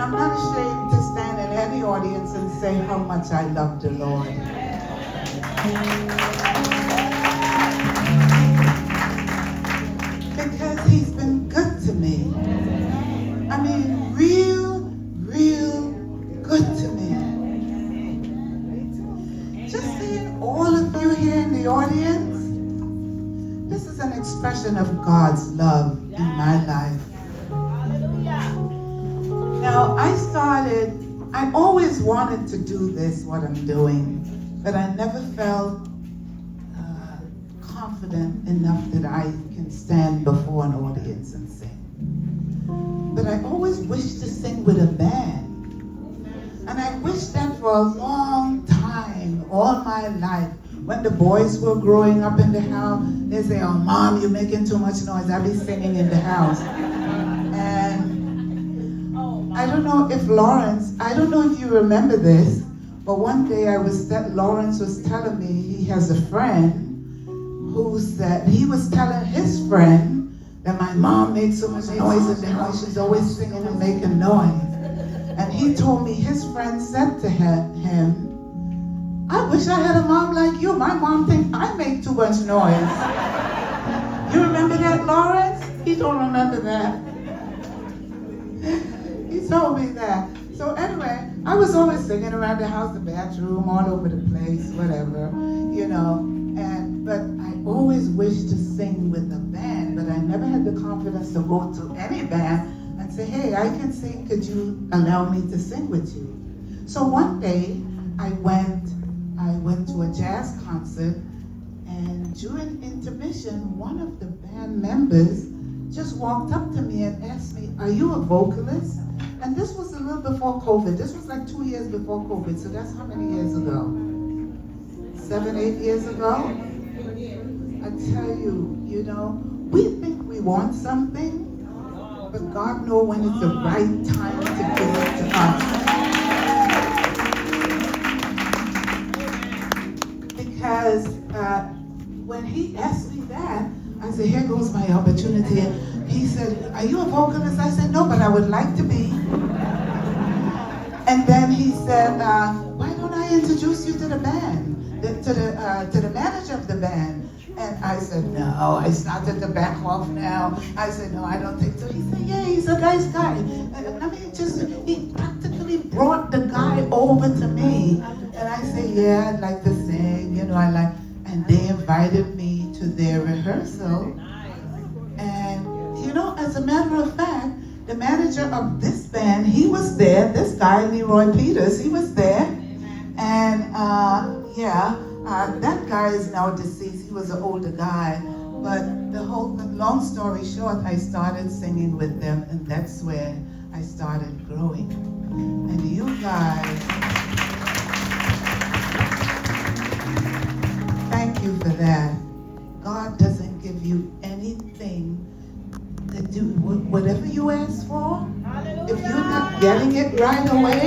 I'm not ashamed to stand in any audience and say how much I love the Lord. Because he's been good to me. I mean, real good to me. Just seeing all of you here in the audience, this is an expression of God's love in my life. Now, I always wanted to do this, what I'm doing, but I never felt confident enough that I can stand before an audience and sing. But I always wished to sing with a band. And I wished that for a long time, all my life. When the boys were growing up in the house, they say, "Oh, Mom, you're making too much noise." I'll be singing in the house. And I don't know if you remember this, but one day Lawrence was telling me he has a friend who said, he was telling his friend that my mom makes so much noise in the house, she's always singing and making noise. And he told me his friend said to him, "I wish I had a mom like you. My mom thinks I make too much noise." You remember that, Lawrence? He don't remember that. He told me that. So anyway, I was always singing around the house, the bathroom, all over the place, whatever, you know. But I always wished to sing with a band, but I never had the confidence to go to any band and say, "Hey, I can sing, could you allow me to sing with you?" So one day, I went to a jazz concert, and during intermission, one of the band members just walked up to me and asked me, "Are you a vocalist?" And this was a little before COVID. This was like 2 years before COVID, so that's how many years ago? 7, 8 years ago? I tell you, you know, we think we want something, but God knows when it's the right time to give it to us. Because when he asked me that, I said, "Here goes my opportunity." He said, "Are you a vocalist?" I said, "No, but I would like to be." And then he said, "Why don't I introduce you to the band, to the manager of the band?" And I said, "No." I started to back off now. I said, "No, I don't think so." He said, "Yeah, he's a nice guy." And I mean, he practically brought the guy over to me. And I said, "Yeah, I'd like to sing, you know, and they invited me to their rehearsal. And, you know, as a matter of fact, the manager of this band, he was there. This guy, Leroy Peters, he was there. And, that guy is now deceased. He was an older guy. But the long story short, I started singing with them, and that's where I started growing. And you guys, thank you for that. God doesn't give you anything to do whatever you ask for. If you're not getting it right away,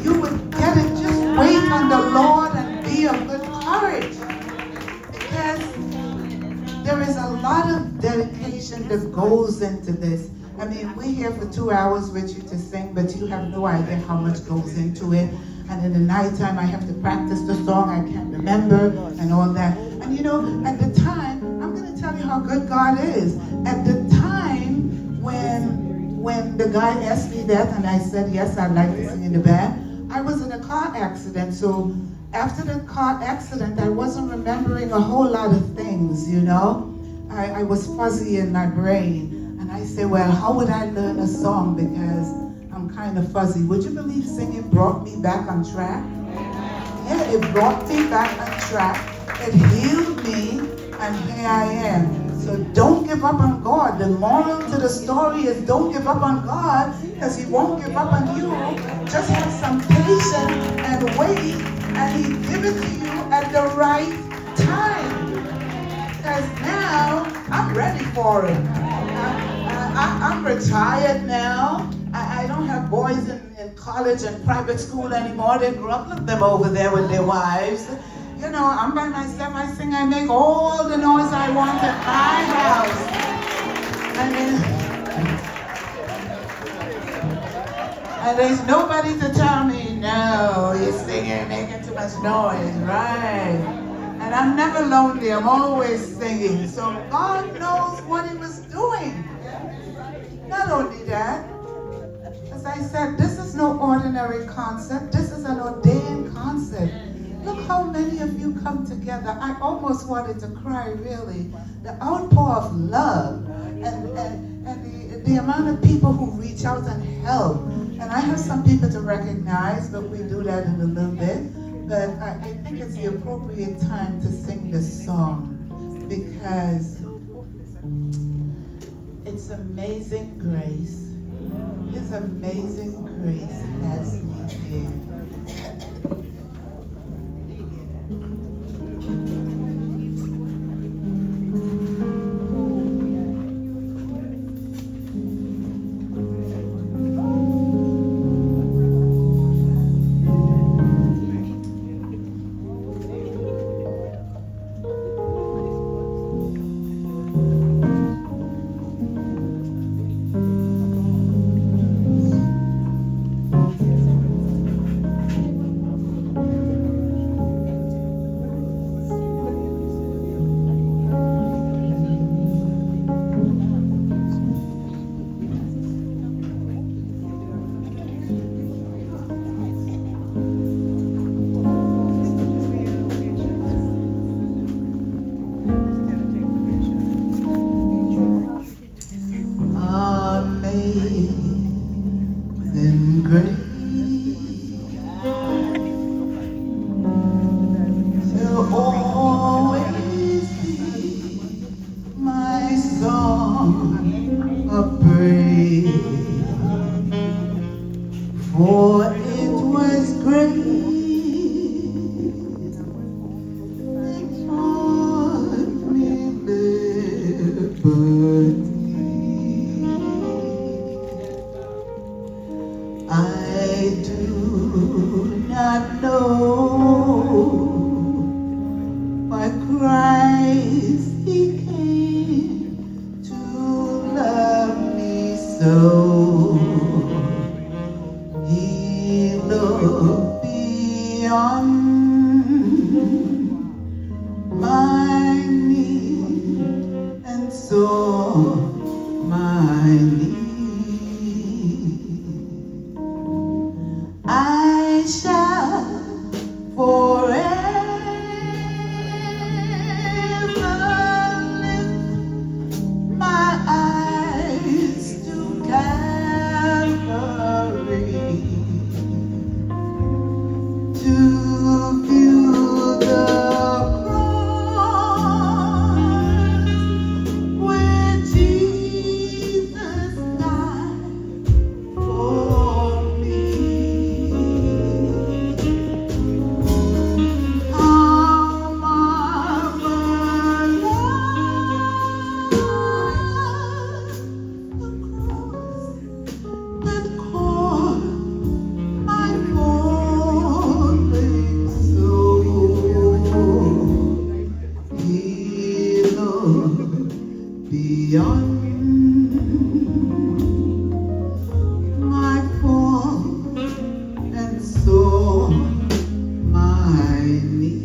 you would get it. Just wait on the Lord and be of good courage. Because there is a lot of dedication that goes into this. I mean, we're here for 2 hours with you to sing, but you have no idea how much goes into it. And in the nighttime, I have to practice the song I can't remember and all that. And you know, at the time, I'm going to tell you how good God is. At the time when the guy asked me that and I said, yes, I'd like to sing in the band, I was in a car accident. So after the car accident, I wasn't remembering a whole lot of things, you know. I was fuzzy in my brain. And I said, well, how would I learn a song because I'm kind of fuzzy? Would you believe singing brought me back on track? Yeah, it brought me back on track. It healed me, and here I am. So don't give up on God. The moral to the story is don't give up on God, because He won't give up on you. Just have some patience and wait, and He'll give it to you at the right time. Because now I'm ready for it. I'm retired now. I don't have boys in college and private school anymore. They grew up with them over there with their wives. You know, I'm by myself. I sing, I make all the noise I want at my house. And there's nobody to tell me, no, you're singing, making too much noise, right? And I'm never lonely, I'm always singing. So God knows what he was doing. Not only that, as I said, this is no ordinary concert. This is an ordained concert. Look how many of you come together. I almost wanted to cry, really. The outpour of love and the amount of people who reach out and help. And I have some people to recognize, but we do that in a little bit. But I think it's the appropriate time to sing this song because it's amazing grace. His amazing grace has me here. For it was great that taught me liberty. I do not know why Christ he came to love me so. Look beyond my need and saw my need. I shall forever lift my eyes to Calvary. To view the cross where Jesus died for me. How marvelous the cross that called my falling soul. He looked beyond my fall and saw my need.